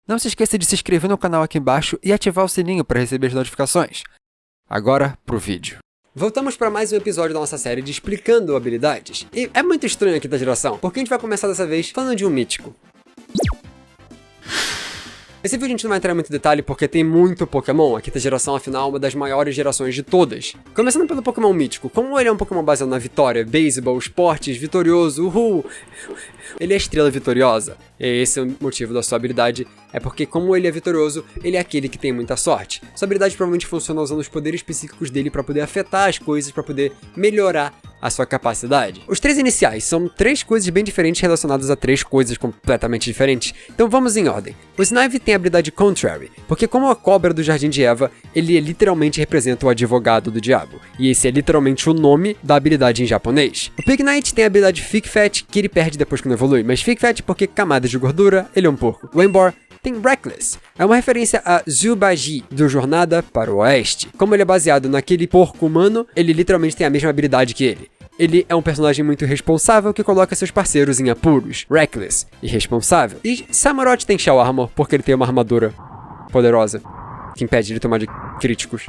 Não se esqueça de se inscrever no canal aqui embaixo e ativar o sininho para receber as notificações. Agora, pro vídeo. Voltamos para mais um episódio da nossa série de Explicando Habilidades. E é muito estranho aqui da geração, porque a gente vai começar dessa vez falando de um mítico. Esse vídeo a gente não vai entrar em muito detalhe porque tem muito Pokémon, a quinta geração afinal é uma das maiores gerações de todas. Começando pelo Pokémon mítico, como ele é um Pokémon baseado na vitória, beisebol, esportes, vitorioso, uhul, ele é a estrela vitoriosa. E esse é o motivo da sua habilidade, é porque como ele é vitorioso, ele é aquele que tem muita sorte. Sua habilidade provavelmente funciona usando os poderes psíquicos dele para poder afetar as coisas, para poder melhorar a sua capacidade. Os três iniciais são três coisas bem diferentes relacionadas a três coisas completamente diferentes, então vamos em ordem. O Snivy tem a habilidade Contrary, porque como a cobra do Jardim de Eva, ele literalmente representa o advogado do diabo, e esse é literalmente o nome da habilidade em japonês. O Pignite tem a habilidade Thick Fat, que ele perde depois que não evolui, mas Thick Fat porque camadas de gordura, ele é um porco. O Emboar tem Reckless, é uma referência a Zubaji, do Jornada para o Oeste. Como ele é baseado naquele porco humano, ele literalmente tem a mesma habilidade que ele. Ele é um personagem muito responsável que coloca seus parceiros em apuros, reckless e responsável. E Samurott tem Shell Armor porque ele tem uma armadura poderosa que impede ele de tomar de críticos.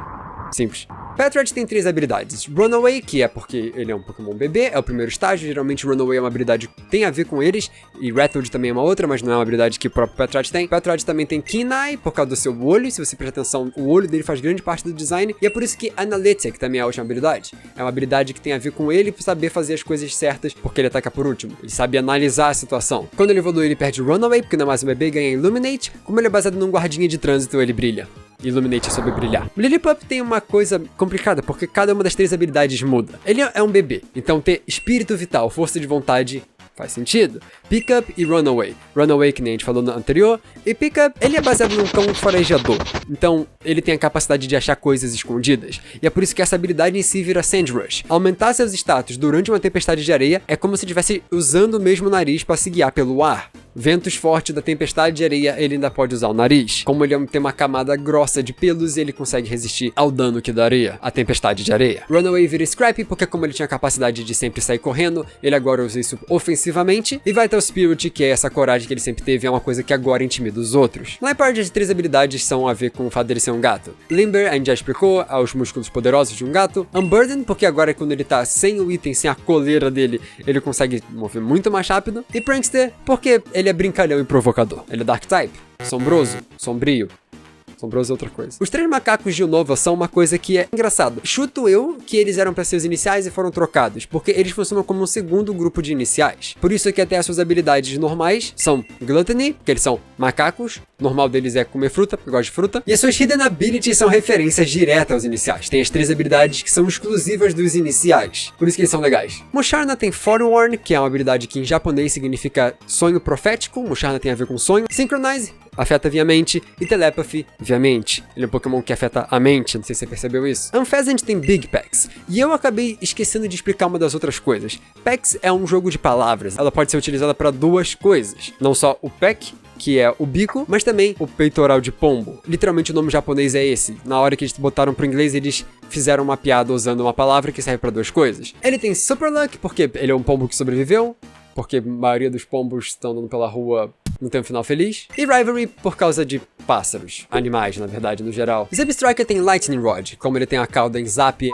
Simples. Patrat tem três habilidades. Runaway, que é porque ele é um Pokémon bebê, é o primeiro estágio, geralmente Runaway é uma habilidade que tem a ver com eles, e Rattled também é uma outra, mas não é uma habilidade que o próprio Patrat tem. Patrat também tem Keen Eye, por causa do seu olho, se você prestar atenção, o olho dele faz grande parte do design, e é por isso que Analytic também é a última habilidade. É uma habilidade que tem a ver com ele saber fazer as coisas certas, porque ele ataca por último. Ele sabe analisar a situação. Quando ele evolui, ele perde Runaway, porque não é mais um bebê, ganha Illuminate. Como ele é baseado num guardinha de trânsito, ele brilha. Illuminate é sobre brilhar. O Lillipup tem uma coisa complicada, porque cada uma das três habilidades muda. Ele é um bebê, então ter espírito vital, força de vontade, faz sentido. Pickup e Runaway. Runaway, que nem a gente falou no anterior, e Pickup, ele é baseado num cão farejador. Então, ele tem a capacidade de achar coisas escondidas. E é por isso que essa habilidade em si vira Sand Rush. Aumentar seus status durante uma tempestade de areia é como se estivesse usando o mesmo nariz para se guiar pelo ar. Ventos fortes da tempestade de areia, ele ainda pode usar o nariz. Como ele tem uma camada grossa de pelos, ele consegue resistir ao dano que daria a tempestade de areia. Runaway vira Scrappy, porque como ele tinha a capacidade de sempre sair correndo, ele agora usa isso ofensivamente. E Vital Spirit, que é essa coragem que ele sempre teve, é uma coisa que agora intimida os outros. Liepard, as três habilidades são a ver com o fato dele ser um gato. Limber, a gente já explicou, aos músculos poderosos de um gato. Unburden, porque agora quando ele tá sem o item, sem a coleira dele, ele consegue mover muito mais rápido. E Prankster, porque ele é brincalhão e provocador. Ele é Dark Type, sombroso, sombrio. Sombroso é outra coisa. Os três macacos de Unova são uma coisa que é engraçado. Chuto eu que eles eram para ser os iniciais e foram trocados, porque eles funcionam como um segundo grupo de iniciais. Por isso que até as suas habilidades normais são Gluttony, porque eles são macacos. O normal deles é comer fruta, porque gosta de fruta. E as suas Hidden Abilities são referências diretas aos iniciais. Tem as três habilidades que são exclusivas dos iniciais. Por isso que eles são legais. Musharna tem Forewarn, que é uma habilidade que em japonês significa sonho profético. Musharna tem a ver com sonho. Synchronize afeta via mente, e Telepathy via mente. Ele é um Pokémon que afeta a mente, não sei se você percebeu isso. Unfezant tem Big Packs, e eu acabei esquecendo de explicar uma das outras coisas. Packs é um jogo de palavras, ela pode ser utilizada para duas coisas, não só o pack, que é o bico, mas também o peitoral de pombo. Literalmente o nome japonês é esse. Na hora que eles botaram pro inglês, eles fizeram uma piada usando uma palavra que serve para duas coisas. Ele tem Super Luck, porque ele é um pombo que sobreviveu, porque a maioria dos pombos estão andando pela rua não tem um final feliz. E Rivalry por causa de pássaros. Animais, na verdade, no geral. Zebstrika tem Lightning Rod, como ele tem a cauda em Zap.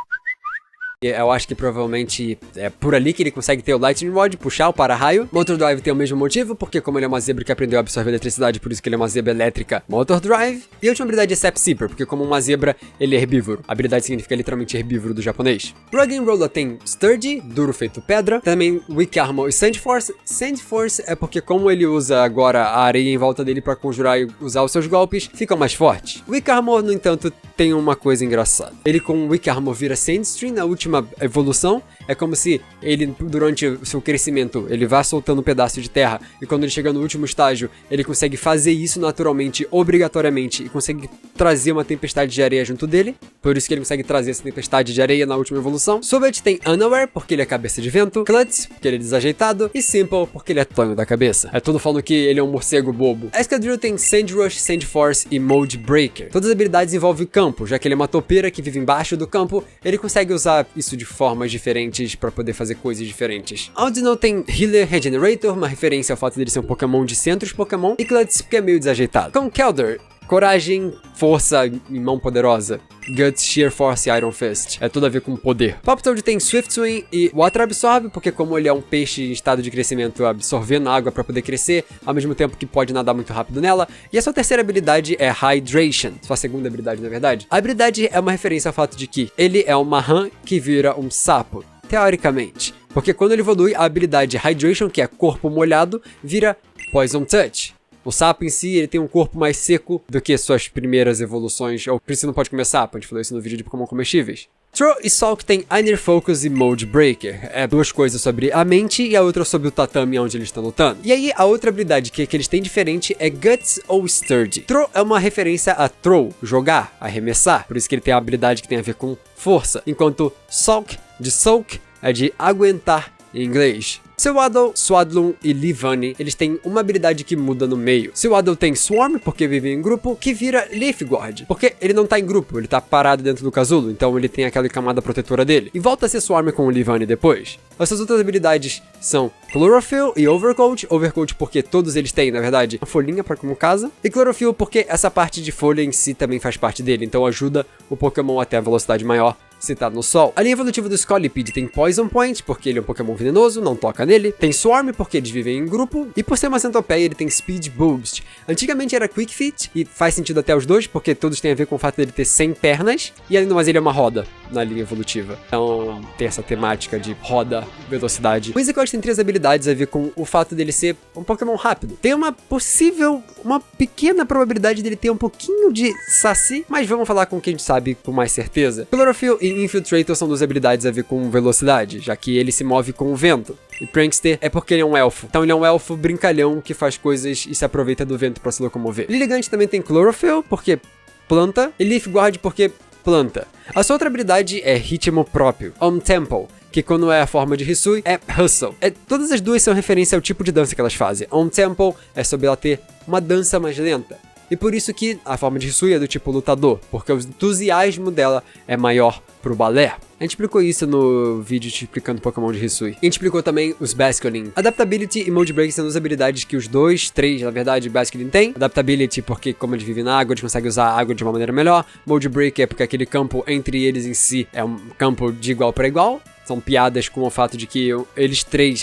Eu acho que provavelmente é por ali que ele consegue ter o Lightning Rod, puxar o para-raio. Motor Drive tem o mesmo motivo, porque como ele é uma zebra que aprendeu a absorver eletricidade, por isso que ele é uma zebra elétrica, Motor Drive. E a última habilidade é Sap Seeper, porque como uma zebra, ele é herbívoro. A habilidade significa literalmente herbívoro do japonês. Rug'n'Rolla tem Sturdy, duro feito pedra. Também Weak Armor e Sand Force. Sand Force é porque como ele usa agora a areia em volta dele para conjurar e usar os seus golpes, ficam mais fortes. Weak Armor, no entanto, tem uma coisa engraçada. Ele com Weak Armor vira Sandstream na última evolução. É como se ele, durante o seu crescimento, ele vá soltando um pedaço de terra e quando ele chega no último estágio, ele consegue fazer isso naturalmente, obrigatoriamente, e consegue trazer uma tempestade de areia junto dele. Por isso que ele consegue trazer essa tempestade de areia na última evolução. Sobet tem Unaware, porque ele é cabeça de vento. Klutz, porque ele é desajeitado. E Simple, porque ele é tonho da cabeça. É tudo falando que ele é um morcego bobo. Escadrille tem Sand Rush, Sand Force e Mode Breaker. Todas as habilidades envolvem campo, já que ele é uma topeira que vive embaixo do campo, ele consegue usar isso de formas diferentes diferentes pra poder fazer coisas diferentes. Audino tem Healer Regenerator, uma referência ao fato dele ser um Pokémon de centros Pokémon, e Klutz, porque é meio desajeitado. Conkeldurr, coragem, força e mão poderosa. Guts, Sheer Force e Iron Fist. É tudo a ver com poder. Poptoad tem Swift Swing e Water Absorb, porque como ele é um peixe em estado de crescimento absorvendo água pra poder crescer, ao mesmo tempo que pode nadar muito rápido nela. E a sua terceira habilidade é Hydration, sua segunda habilidade na verdade. A habilidade é uma referência ao fato de que ele é uma rã que vira um sapo, teoricamente. Porque quando ele evolui, a habilidade Hydration, que é corpo molhado, vira Poison Touch. O sapo em si, ele tem um corpo mais seco do que suas primeiras evoluções, ou por isso não pode comer sapo, a gente falou isso no vídeo de Pokémon comestíveis. Tro e Salk tem Inner Focus e Mode Breaker, é duas coisas sobre a mente e a outra sobre o tatame onde eles estão lutando. E aí, a outra habilidade que eles têm diferente é Guts ou Sturdy. Tro é uma referência a throw, jogar, arremessar, por isso que ele tem a habilidade que tem a ver com força, enquanto Salk, de soak, é de aguentar em inglês. Sewaddle, Swadloon e Leavanny, eles têm uma habilidade que muda no meio. Sewaddle tem Swarm, porque vive em grupo, que vira Leaf Guard, porque ele não tá em grupo, ele tá parado dentro do casulo, então ele tem aquela camada protetora dele. E volta a ser Swarm com o Leavanny depois. As suas outras habilidades são Chlorophyll e Overcoat. Overcoat porque todos eles têm, na verdade, uma folhinha pra como casa. E Chlorophyll porque essa parte de folha em si também faz parte dele, então ajuda o Pokémon até a velocidade maior se tá no sol. A linha evolutiva do Scolipede tem Poison Point, porque ele é um Pokémon venenoso, não toca nele. Tem Swarm, porque eles vivem em grupo. E por ser uma centopeia, ele tem Speed Boost. Antigamente era Quick Fit, e faz sentido até os dois, porque todos têm a ver com o fato dele ter 100 pernas. E além do mais, ele é uma roda na linha evolutiva. Então tem essa temática de roda, velocidade. O Whimsicott tem 3 habilidades a ver com o fato dele ser um Pokémon rápido. Tem uma pequena probabilidade dele ter um pouquinho de Saci, mas vamos falar com quem sabe com mais certeza. Chlorophyll e Infiltrator são 2 habilidades a ver com velocidade, já que ele se move com o vento. E Prankster é porque ele é um elfo. Então ele é um elfo brincalhão que faz coisas e se aproveita do vento pra se locomover. Lilligant também tem Chlorophyll, porque planta, e Leaf Guard porque planta. A sua outra habilidade é ritmo próprio, On Tempo, que quando é a forma de Hisui, é Hustle. Todas as duas são referência ao tipo de dança que elas fazem. On Tempo é sobre ela ter uma dança mais lenta. E por isso que a forma de Hisui é do tipo lutador, porque o entusiasmo dela é maior pro balé. A gente explicou isso no vídeo te explicando Pokémon de Hisui. A gente explicou também os Basculin. Adaptability e Mode Break são 2 habilidades que os 3, na verdade, Basculin tem. Adaptability porque, como eles vivem na água, eles conseguem usar a água de uma maneira melhor. Mode Break é porque aquele campo entre eles em si é um campo de igual para igual. São piadas com o fato de que eles 3,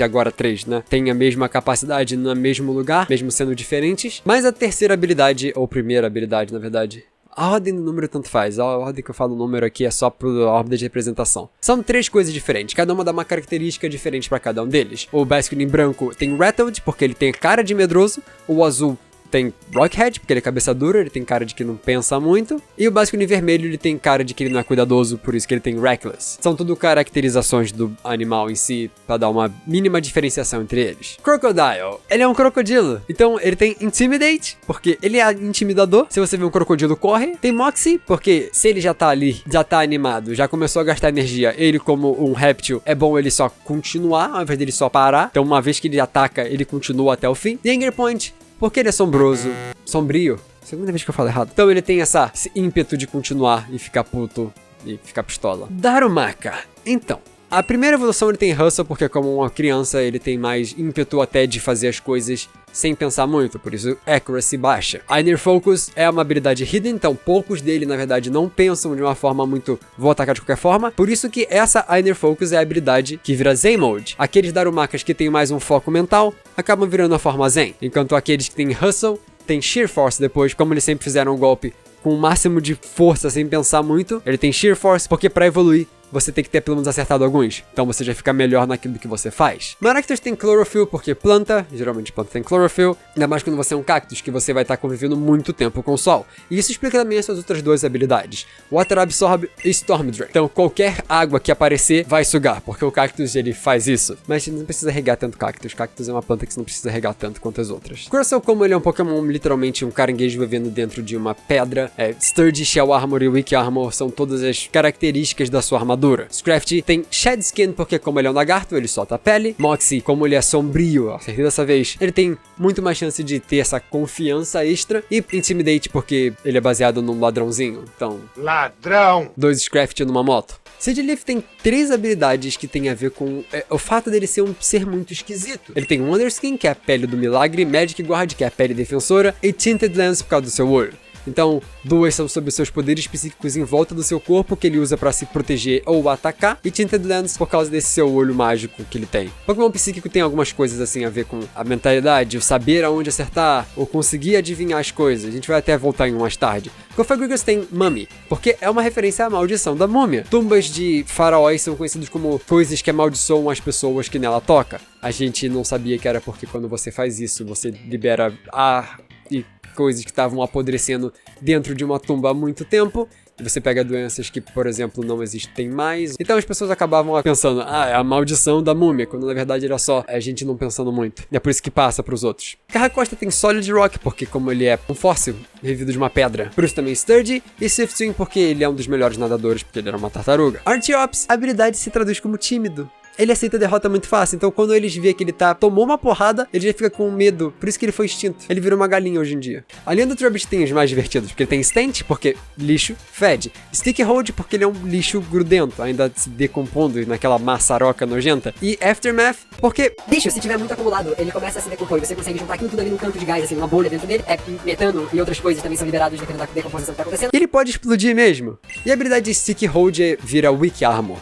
né, têm a mesma capacidade no mesmo lugar, mesmo sendo diferentes. Mas a terceira habilidade, ou primeira habilidade, na verdade, a ordem do número tanto faz, a ordem que eu falo o número aqui é só por ordem de representação. São 3 coisas diferentes, cada uma dá uma característica diferente para cada um deles. O Basculin branco tem Rattled, porque ele tem cara de medroso. O azul tem Rockhead, porque ele é cabeça dura, ele tem cara de que não pensa muito. E o Basculin vermelho, ele tem cara de que ele não é cuidadoso, por isso que ele tem Reckless. São tudo caracterizações do animal em si, pra dar uma mínima diferenciação entre eles. Crocodile, ele é um crocodilo, então ele tem Intimidate, porque ele é intimidador. Se você vê um crocodilo, corre. Tem Moxie, porque se ele já tá ali, já tá animado, já começou a gastar energia, ele como um réptil, é bom ele só continuar, ao invés dele só parar. Então uma vez que ele ataca, ele continua até o fim. E Anger Point, porque ele é sombrio. Segunda vez que eu falo errado. Então ele tem esse ímpeto de continuar e ficar puto e ficar pistola. Darumaka. Então, a primeira evolução ele tem Hustle, porque como uma criança ele tem mais ímpeto até de fazer as coisas sem pensar muito, por isso Accuracy baixa. Inner Focus é uma habilidade hidden, então poucos dele na verdade não pensam de uma forma muito vou atacar de qualquer forma, por isso que essa Inner Focus é a habilidade que vira Zen Mode. Aqueles Darumakas que tem mais um foco mental acabam virando a forma Zen, enquanto aqueles que tem Hustle tem Sheer Force depois, como eles sempre fizeram um golpe com o máximo de força sem pensar muito, ele tem Sheer Force, porque para evoluir você tem que ter pelo menos acertado alguns, então você já fica melhor naquilo que você faz. Maractus tem Chlorophyll porque planta, geralmente planta tem Chlorophyll, ainda mais quando você é um cactus, que você vai estar convivendo muito tempo com o sol. E isso explica também as suas outras 2 habilidades, Water Absorb e Storm Drain. Então qualquer água que aparecer vai sugar, porque o cactus ele faz isso. Mas você não precisa regar tanto cactus, cactus é uma planta que você não precisa regar tanto quanto as outras. Crustle, como ele é um Pokémon literalmente um caranguejo vivendo dentro de uma pedra, Sturdy, Shell Armor e Weak Armor são todas as características da sua armadura. Scrafty tem Shed Skin, porque como ele é um lagarto, ele solta a pele. Moxie, como ele é sombrio, acertei dessa vez, ele tem muito mais chance de ter essa confiança extra. E Intimidate, porque ele é baseado num ladrãozinho, então... Ladrão! 2 Scrafty numa moto. Seed Leaf tem 3 habilidades que tem a ver com o fato dele ser um ser muito esquisito. Ele tem Wonderskin, que é a pele do milagre, Magic Guard, que é a pele defensora, e Tinted Lens por causa do seu olho. Então, 2 são sobre seus poderes psíquicos em volta do seu corpo, que ele usa pra se proteger ou atacar, e Tinted Lens por causa desse seu olho mágico que ele tem. Pokémon psíquico tem algumas coisas assim a ver com a mentalidade, o saber aonde acertar, ou conseguir adivinhar as coisas. A gente vai até voltar em um mais tarde. Cofagrigus tem Mummy, porque é uma referência à maldição da múmia. Tumbas de faraós são conhecidas como coisas que amaldiçoam as pessoas que nela toca. A gente não sabia que era porque quando você faz isso, você libera ar e coisas que estavam apodrecendo dentro de uma tumba há muito tempo. E você pega doenças que, por exemplo, não existem mais. Então as pessoas acabavam pensando, é a maldição da múmia, quando na verdade era só a gente não pensando muito. E é por isso que passa pros outros. Carracosta tem Solid Rock, porque como ele é um fóssil revivido de uma pedra. Por isso também Sturdy. E Swiftwing, porque ele é um dos melhores nadadores, porque ele era uma tartaruga. Archeops, a habilidade se traduz como tímido. Ele aceita a derrota muito fácil, então quando eles vê que ele tomou uma porrada, ele já fica com medo, por isso que ele foi extinto. Ele virou uma galinha hoje em dia. A linha do Trubbish tem os mais divertidos, porque ele tem Stench, porque lixo, fede. Sticky Hold, porque ele é um lixo grudento, ainda se decompondo naquela maçaroca nojenta. E Aftermath, porque... Bicho, se tiver muito acumulado, ele começa a se decompor e você consegue juntar aquilo tudo ali num canto de gás, assim, uma bolha dentro dele, metano e outras coisas também são liberados dependendo da decomposição que tá acontecendo. ele pode explodir mesmo. E a habilidade de Sticky Hold vira Weak Armor.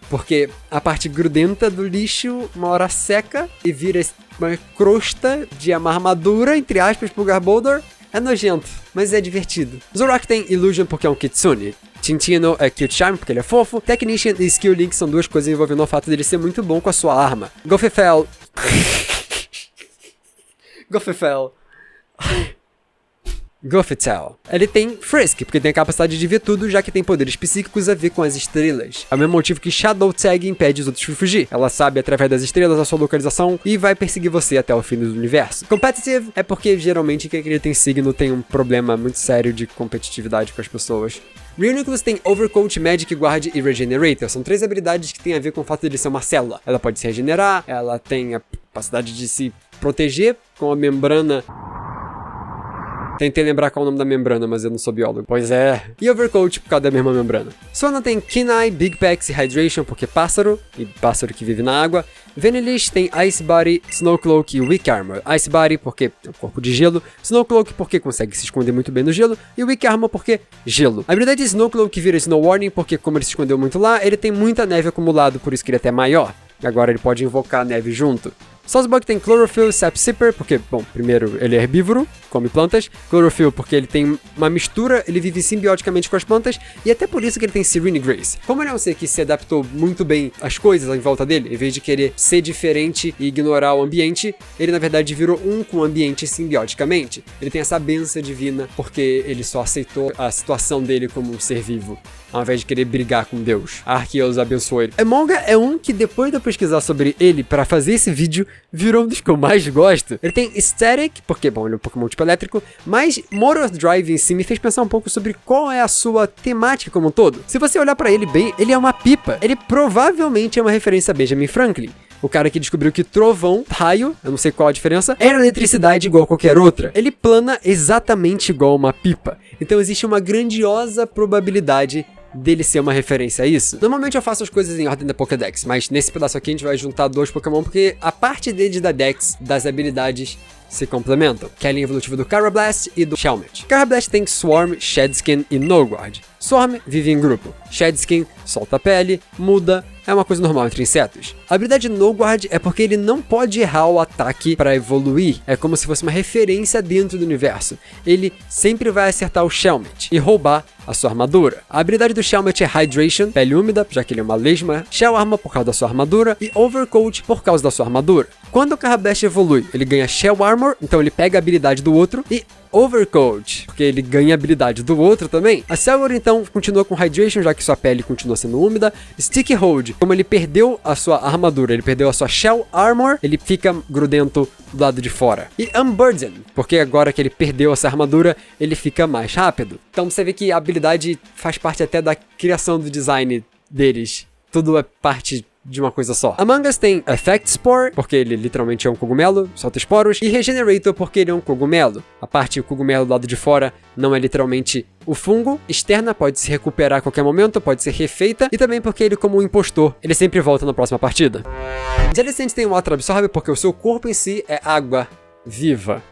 Porque a parte grudenta do lixo uma hora seca e vira uma crosta de uma armadura, entre aspas, pro Garbodor. É nojento, mas é divertido. Zoroark tem Illusion porque é um Kitsune. Tintino é Cute Charm porque ele é fofo. Technician e Skill Link são 2 coisas envolvendo o fato dele ser muito bom com a sua arma. Gothitelle... Gothitelle. Ele tem Frisk, porque tem a capacidade de ver tudo, já que tem poderes psíquicos a ver com as estrelas. É o mesmo motivo que Shadow Tag impede os outros de fugir. Ela sabe através das estrelas a sua localização e vai perseguir você até o fim do universo. Competitive é porque geralmente quem acredita em signo tem um problema muito sério de competitividade com as pessoas. Reuniclus tem Overcoat, Magic Guard e Regenerator. São 3 habilidades que têm a ver com o fato de ele ser uma célula. Ela pode se regenerar, ela tem a capacidade de se proteger com a membrana... Tentei lembrar qual é o nome da membrana, mas eu não sou biólogo. Pois é. E Overcoat por causa da mesma membrana. Sona tem Keen-Eye, Big Packs e Hydration porque é pássaro, e pássaro que vive na água. Vanillish tem Ice Body, Snow Cloak e Weak Armor. Ice Body porque é um corpo de gelo, Snow Cloak porque consegue se esconder muito bem no gelo, e Weak Armor porque gelo. A habilidade de Snow Cloak vira Snow Warning porque como ele se escondeu muito lá, ele tem muita neve acumulado, por isso que ele é até maior. Agora ele pode invocar a neve junto. Sawsbuck tem Chlorophyll, Sap Sipper, porque, bom, primeiro, ele é herbívoro, come plantas. Chlorophyll, porque ele tem uma mistura, ele vive simbioticamente com as plantas. E até por isso que ele tem Serene Grace. Como ele é um ser que se adaptou muito bem às coisas em volta dele, em vez de querer ser diferente e ignorar o ambiente, ele na verdade virou um com o ambiente simbioticamente. Ele tem essa benção divina, porque ele só aceitou a situação dele como um ser vivo, ao invés de querer brigar com Deus. Arceus abençoou ele. Emolga é um que depois de eu pesquisar sobre ele pra fazer esse vídeo, virou um dos que eu mais gosto. Ele tem Static, porque, bom, ele é um Pokémon tipo elétrico, mas Motor Drive em si me fez pensar um pouco sobre qual é a sua temática como um todo. Se você olhar pra ele bem, ele é uma pipa. Ele provavelmente é uma referência a Benjamin Franklin, o cara que descobriu que trovão, raio, eu não sei qual a diferença, era eletricidade igual a qualquer outra. Ele plana exatamente igual uma pipa. Então existe uma grandiosa probabilidade dele ser uma referência a isso. Normalmente eu faço as coisas em ordem da Pokédex, mas nesse pedaço aqui a gente vai juntar 2 Pokémon porque a parte deles da Dex, das habilidades, se complementam, que é a linha evolutiva do Karrablast e do Shelmet. Karrablast tem Swarm, Shedskin e No-Guard. Swarm vive em grupo. Shedskin solta a pele, muda, é uma coisa normal entre insetos. A habilidade No-Guard é porque ele não pode errar o ataque para evoluir. É como se fosse uma referência dentro do universo. Ele sempre vai acertar o Shelmet e roubar a sua armadura. A habilidade do Shelmet é Hydration, pele úmida, já que ele é uma lesma, Shell Armor por causa da sua armadura e Overcoat por causa da sua armadura. Quando o Karrablast evolui, ele ganha Shell Armor, então ele pega a habilidade do outro, e Overcoat, porque ele ganha a habilidade do outro também. A Cellor então continua com Hydration, já que sua pele continua sendo úmida. Sticky Hold, como ele perdeu a sua armadura, ele perdeu a sua Shell Armor, ele fica grudento do lado de fora. E Unburden, porque agora que ele perdeu essa armadura, ele fica mais rápido. Então você vê que a habilidade faz parte até da criação do design deles. Tudo é parte de uma coisa só. Among Us tem Effect Spore, porque ele literalmente é um cogumelo, solta esporos, e Regenerator, porque ele é um cogumelo. A parte do cogumelo do lado de fora não é literalmente O fungo, externa, pode se recuperar a qualquer momento, pode ser refeita, e também porque ele, como um impostor, ele sempre volta na próxima partida. Jellicent tem Water Absorb porque o seu corpo em si é água viva.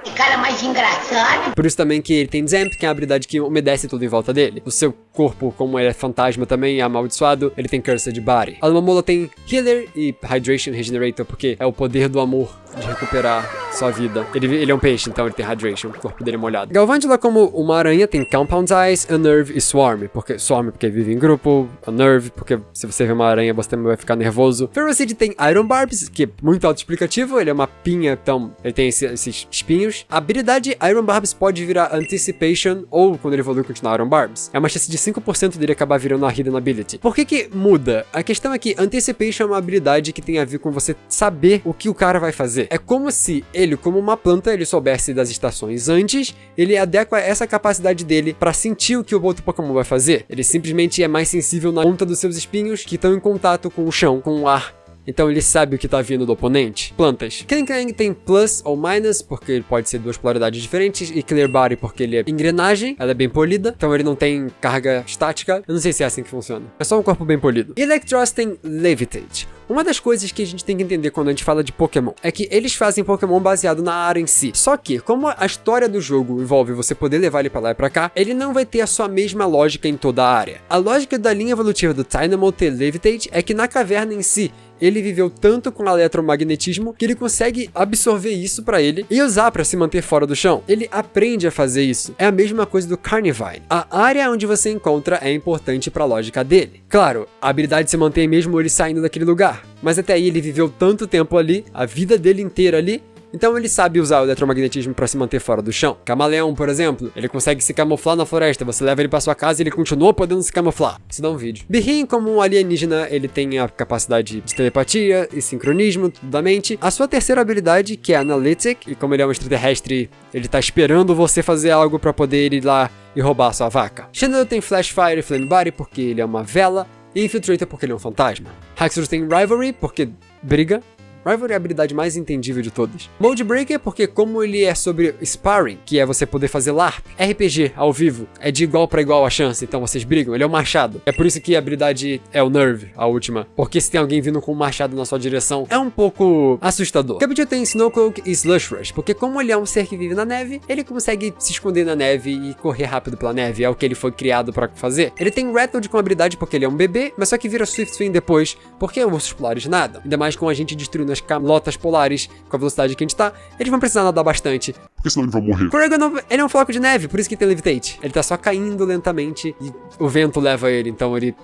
Que cara mais engraçado. Por isso também que ele tem Zamp, que é a habilidade que umedece tudo em volta dele. O seu corpo, como ele é fantasma também, é amaldiçoado, ele tem Cursed Body. A Alomomola tem Healer e Hydration Regenerator, porque é o poder do amor de recuperar sua vida. Ele é um peixe, então ele tem Hydration, o corpo dele é molhado. Galvantula, como uma aranha, tem Compound Eyes, Unnerve e Swarm, porque vive em grupo, Unnerve, porque se você vê uma aranha você também vai ficar nervoso. Ferocid tem Iron Barbs, que é muito autoexplicativo, ele é uma pinha, então ele tem esses espinhos. A habilidade Iron Barbs pode virar Anticipation, ou quando ele evolui continuar Iron Barbs. É uma chance de 5% dele acabar virando a Hidden Ability. Por que muda? A questão é que Anticipation é uma habilidade que tem a ver com você saber o que o cara vai fazer. É como se ele, como uma planta, ele soubesse das estações antes, ele adequa essa capacidade dele pra sentir o que o outro Pokémon vai fazer. Ele simplesmente é mais sensível na ponta dos seus espinhos que estão em contato com o chão, com o ar. Então ele sabe o que tá vindo do oponente. Plantas. Klinklang tem Plus ou Minus, porque ele pode ser duas polaridades diferentes, e Clear Body porque ele é engrenagem, ela é bem polida, então ele não tem carga estática. Eu não sei se é assim que funciona. É só um corpo bem polido. Electros tem Levitate. Uma das coisas que a gente tem que entender quando a gente fala de Pokémon é que eles fazem Pokémon baseado na área em si. Só que, como a história do jogo envolve você poder levar ele pra lá e pra cá, ele não vai ter a sua mesma lógica em toda a área. A lógica da linha evolutiva do Tynamo ter Levitate é que na caverna em si, ele viveu tanto com eletromagnetismo que ele consegue absorver isso pra ele e usar pra se manter fora do chão. Ele aprende a fazer isso. É a mesma coisa do Carnivine. A área onde você encontra é importante pra lógica dele. Claro, a habilidade se mantém mesmo ele saindo daquele lugar. Mas até aí ele viveu tanto tempo ali, a vida dele inteira ali, então ele sabe usar o eletromagnetismo para se manter fora do chão. Camaleão, por exemplo, ele consegue se camuflar na floresta, você leva ele para sua casa e ele continua podendo se camuflar. Isso dá um vídeo. Birrin, como um alienígena, ele tem a capacidade de telepatia e sincronismo, tudo da mente. A sua terceira habilidade, que é Analytic, e como ele é um extraterrestre, ele tá esperando você fazer algo para poder ir lá e roubar a sua vaca. Chandler tem Flashfire e Flame Body, porque ele é uma vela, e Infiltrator, porque ele é um fantasma. Haxorus tem Rivalry, porque briga. Rivalry é a habilidade mais entendível de todas. Mode Breaker, porque como ele é sobre Sparring, que é você poder fazer LARP, RPG ao vivo, é de igual pra igual a chance, então vocês brigam, ele é um machado. É por isso que a habilidade é o Nerve, a última. Porque se tem alguém vindo com um machado na sua direção, é um pouco assustador. Capital tem Snowcloak e Slush Rush, porque como ele é um ser que vive na neve, ele consegue se esconder na neve e correr rápido pela neve, é o que ele foi criado pra fazer. Ele tem Rattled com habilidade porque ele é um bebê, mas só que vira Swift Swing depois, porque ursos polares nadam. Ainda mais com a gente destruindo as calotas polares com a velocidade que a gente tá, eles vão precisar nadar bastante. Porque senão ele vai morrer. Corrigan, ele é um floco de neve, por isso que tem Levitate. Ele tá só caindo lentamente e o vento leva ele, então ele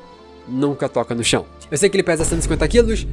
nunca toca no chão. Eu sei que ele pesa 150 quilos,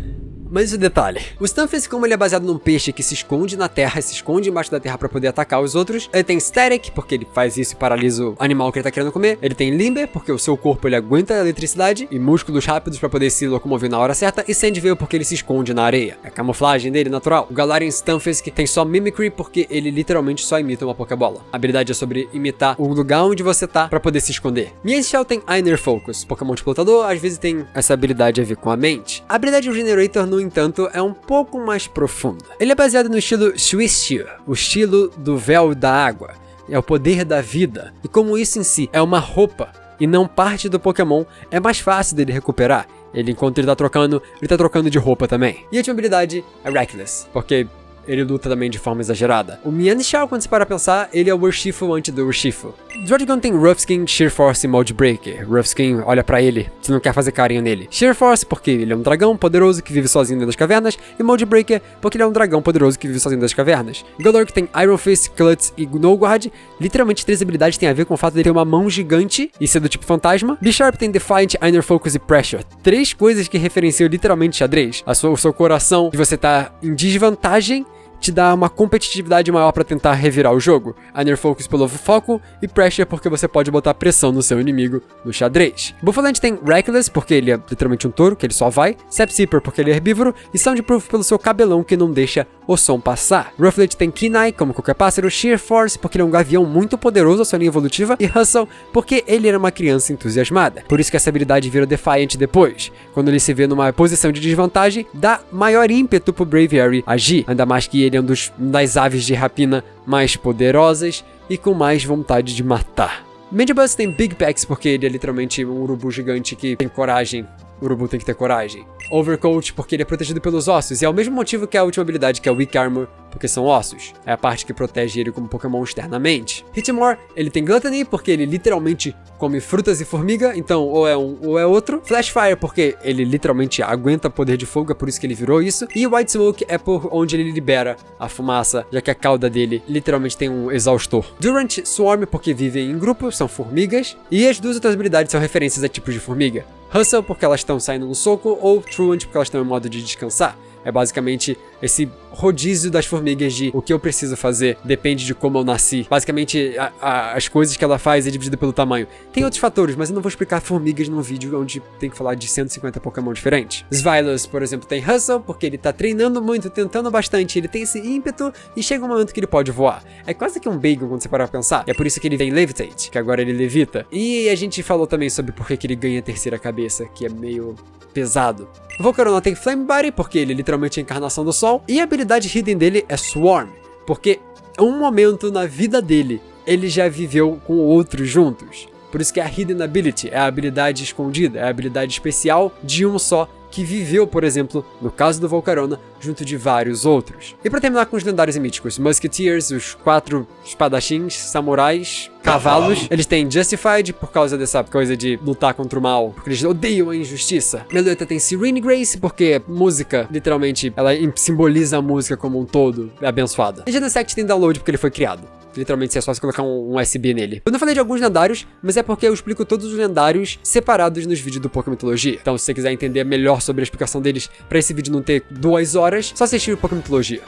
mas esse detalhe. O Stunfisk, como ele é baseado num peixe que se esconde na terra, se esconde embaixo da terra pra poder atacar os outros. Ele tem Static, porque ele faz isso e paralisa o animal que ele tá querendo comer. Ele tem Limber, porque o seu corpo ele aguenta a eletricidade. E músculos rápidos pra poder se locomover na hora certa. E Sandveil, porque ele se esconde na areia. É a camuflagem dele natural. O Galarian Stunfisk tem só Mimicry, porque ele literalmente só imita uma Pokébola. A habilidade é sobre imitar o lugar onde você tá pra poder se esconder. Mienshao tem Inner Focus. Pokémon de lutador, às vezes tem essa habilidade a ver com a mente. A habilidade do Generator, no entanto, é um pouco mais profunda. Ele é baseado no estilo Switch, o estilo do véu da água. É o poder da vida. E como isso em si é uma roupa e não parte do Pokémon, é mais fácil dele recuperar. Enquanto ele tá trocando de roupa também. E a última habilidade é Reckless, porque ele luta também de forma exagerada. O Mienshao, quando você para pensar, ele é o Urshifu antes do Urshifu. Druddigon tem Rough Skin, Sheer Force e Mode Breaker. Rough Skin olha pra ele, você não quer fazer carinho nele. Sheer Force porque ele é um dragão poderoso que vive sozinho dentro das cavernas. E Mode Breaker porque ele é um dragão poderoso que vive sozinho dentro das cavernas. Golurk tem Iron Fist, Klutz e No Guard. Literalmente 3 habilidades têm a ver com o fato de ele ter uma mão gigante e ser do tipo fantasma. Bisharp tem Defiant, Inner Focus e Pressure. 3 coisas que referenciam literalmente xadrez. O seu coração de você tá em desvantagem te dá uma competitividade maior pra tentar revirar o jogo. Inner Focus pelo foco e Pressure porque você pode botar pressão no seu inimigo no xadrez. Buffalante tem Reckless porque ele é literalmente um touro, que ele só vai. Sepsipper porque ele é herbívoro. E Soundproof pelo seu cabelão que não deixa o som passar. Rufflet tem Kenai, como qualquer pássaro. Sheer Force porque ele é um gavião muito poderoso, a sua linha evolutiva. E Hustle porque ele era uma criança entusiasmada. Por isso que essa habilidade vira Defiant depois. Quando ele se vê numa posição de desvantagem, dá maior ímpeto pro Braviary agir. Ainda mais que ele é das aves de rapina mais poderosas. e com mais vontade de matar. Mandibuzz tem Big Pecs porque ele é literalmente um urubu gigante que tem coragem. O urubu tem que ter coragem. Overcoat porque ele é protegido pelos ossos, e é o mesmo motivo que a última habilidade, que é o Weak Armor, porque são ossos. É a parte que protege ele como Pokémon externamente. Hitmore, ele tem Gluttony porque ele literalmente come frutas e formiga, então ou é um ou é outro. Flashfire porque ele literalmente aguenta poder de fogo, é por isso que ele virou isso. E White Smoke é por onde ele libera a fumaça, já que a cauda dele literalmente tem um exaustor. Durant, Swarm porque vivem em grupo, são formigas. E as duas outras habilidades são referências a tipos de formiga. Hustle porque elas estão saindo no soco, ou Truant porque elas estão em modo de descansar. É basicamente esse rodízio das formigas de o que eu preciso fazer depende de como eu nasci. Basicamente, as coisas que ela faz é dividida pelo tamanho. Tem outros fatores, mas eu não vou explicar formigas num vídeo onde tem que falar de 150 Pokémon diferentes. Svilus, por exemplo, tem Hustle, porque ele tá treinando muito, tentando bastante, ele tem esse ímpeto e chega um momento que ele pode voar. É quase que um Bagel quando você parar pra pensar. E é por isso que ele tem Levitate, que agora ele levita. E a gente falou também sobre por que ele ganha a terceira cabeça, que é meio pesado. O Volcarona tem Flame Body, porque ele literalmente é a encarnação do sol. E a habilidade hidden dele é Swarm, porque um momento na vida dele, ele já viveu com outros juntos. Por isso que a Hidden Ability é a habilidade escondida, é a habilidade especial de um só, que viveu, por exemplo, no caso do Volcarona, junto de vários outros. E pra terminar com os lendários e míticos, Musketeers, os 4 espadachins, samurais, cavalos, eles têm Justified por causa dessa coisa de lutar contra o mal, porque eles odeiam a injustiça. Meloetta tem Serene Grace, porque música, literalmente, ela simboliza a música como um todo, é abençoada. E Genesect tem Download porque ele foi criado. Literalmente, é só você colocar um USB nele. Eu não falei de alguns lendários, mas é porque eu explico todos os lendários separados nos vídeos do Pokémitologia. Então, se você quiser entender melhor sobre a explicação deles, pra esse vídeo não ter 2 horas, só assistir o Pokémitologia.